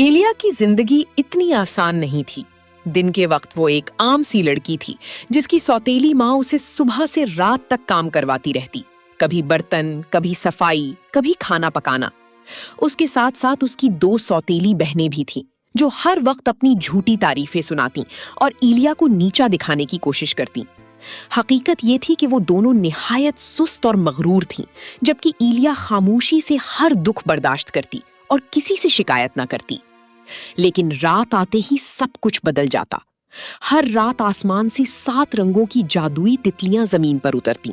ایلیا کی زندگی اتنی آسان نہیں تھی۔ دن کے وقت وہ ایک عام سی لڑکی تھی جس کی سوتیلی ماں اسے صبح سے رات تک کام کرواتی رہتی، کبھی برتن، کبھی صفائی، کبھی کھانا پکانا۔ اس کے ساتھ ساتھ اس کی 2 سوتیلی بہنیں بھی تھیں جو ہر وقت اپنی جھوٹی تعریفیں سناتیں اور ایلیا کو نیچا دکھانے کی کوشش کرتیں۔ حقیقت یہ تھی کہ وہ دونوں نہایت سست اور مغرور تھیں، جبکہ ایلیا خاموشی سے ہر دکھ برداشت کرتی اور کسی سے شکایت نہ کرتی۔ لیکن رات آتے ہی سب کچھ بدل جاتا۔ ہر رات آسمان سے 7 رنگوں کی جادوئی تتلیاں زمین پر اترتیں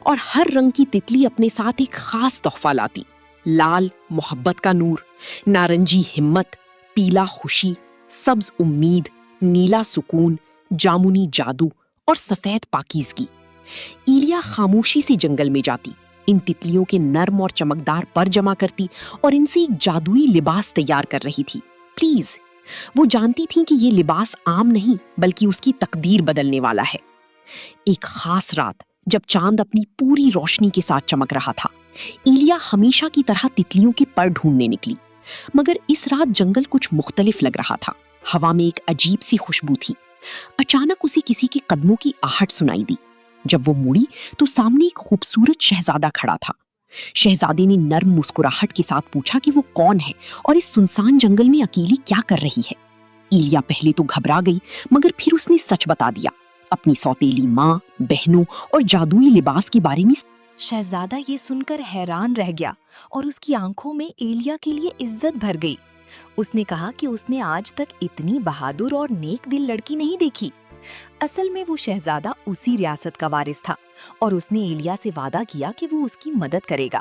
اور ہر رنگ کی تتلی اپنے ساتھ ایک خاص تحفہ لاتی۔ لال محبت کا نور، نارنجی ہمت، پیلا خوشی، سبز امید، نیلا سکون، جامنی جادو اور سفید پاکیزگی۔ ایلیا خاموشی سے جنگل میں جاتی، ان تتلیوں کے نرم اور چمکدار پر جمع کرتی اور ان سے ایک جادوئی لباس تیار کر رہی تھی۔ پلیز، وہ جانتی تھیں کہ یہ لباس عام نہیں بلکہ اس کی تقدیر بدلنے والا ہے۔ ایک خاص رات جب چاند اپنی پوری روشنی کے ساتھ چمک رہا تھا، ایلیا ہمیشہ کی طرح تتلیوں کے پر ڈھونڈنے نکلی، مگر اس رات جنگل کچھ مختلف لگ رہا تھا۔ ہوا میں ایک عجیب سی خوشبو تھی۔ اچانک اسے کسی کے قدموں کی آہٹ سنائی دی۔ جب وہ مڑی تو سامنے ایک خوبصورت شہزادہ کھڑا تھا۔ شہزادے نے نرم مسکراہٹ کے ساتھ پوچھا کہ وہ کون ہے اور اس سنسان جنگل میں اکیلی کیا کر رہی ہے۔ ایلیا پہلے تو گھبرا گئی، مگر پھر اس نے سچ بتا دیا، اپنی سوتیلی ماں، بہنوں اور جادوئی لباس کے بارے میں۔ شہزادہ یہ سن کر حیران رہ گیا اور اس کی آنکھوں میں ایلیا کے لیے عزت بھر گئی۔ اس نے کہا کہ اس نے آج تک اتنی بہادر اور نیک دل لڑکی نہیں دیکھی۔ اصل میں وہ شہزادہ اسی ریاست کا وارث تھا اور اس نے ایلیا سے وعدہ کیا کہ وہ اس کی مدد کرے گا۔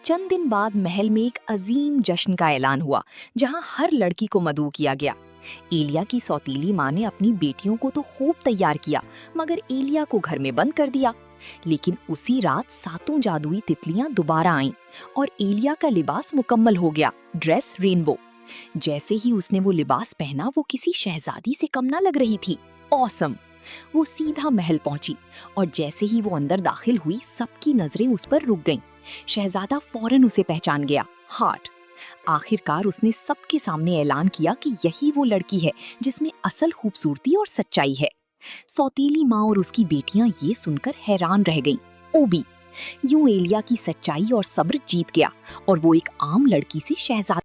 چند دن بعد محل میں ایک عظیم جشن کا اعلان ہوا جہاں ہر لڑکی کو مدعو کیا گیا۔ ایلیا کی سوتیلی ماں نے اپنی بیٹیوں کو تو خوب تیار کیا، مگر ایلیا کو گھر میں بند کر دیا۔ لیکن اسی رات 7 جادوئی تتلیاں دوبارہ آئیں اور ایلیا کا لباس مکمل ہو گیا، ڈریس رینبو۔ جیسے ہی اس نے وہ لباس پہنا وہ کسی شہزادی سے کم نہ لگ رہی تھی۔ اوسم! وہ سیدھا محل پہنچی اور جیسے ہی وہ اندر داخل ہوئی سب کی نظریں اس پر رک گئیں۔ شہزادہ فوراً اسے پہچان گیا، ہارٹ۔ آخر کار اس نے سب کے سامنے اعلان کیا کہ یہی وہ لڑکی ہے جس میں اصل خوبصورتی اور سچائی ہے۔ سوتیلی ماں اور اس کی بیٹیاں یہ سن کر حیران رہ گئیں۔ اوبی! یوں ایلیا کی سچائی اور صبر جیت گیا اور وہ ایک عام لڑکی سے شہزادہ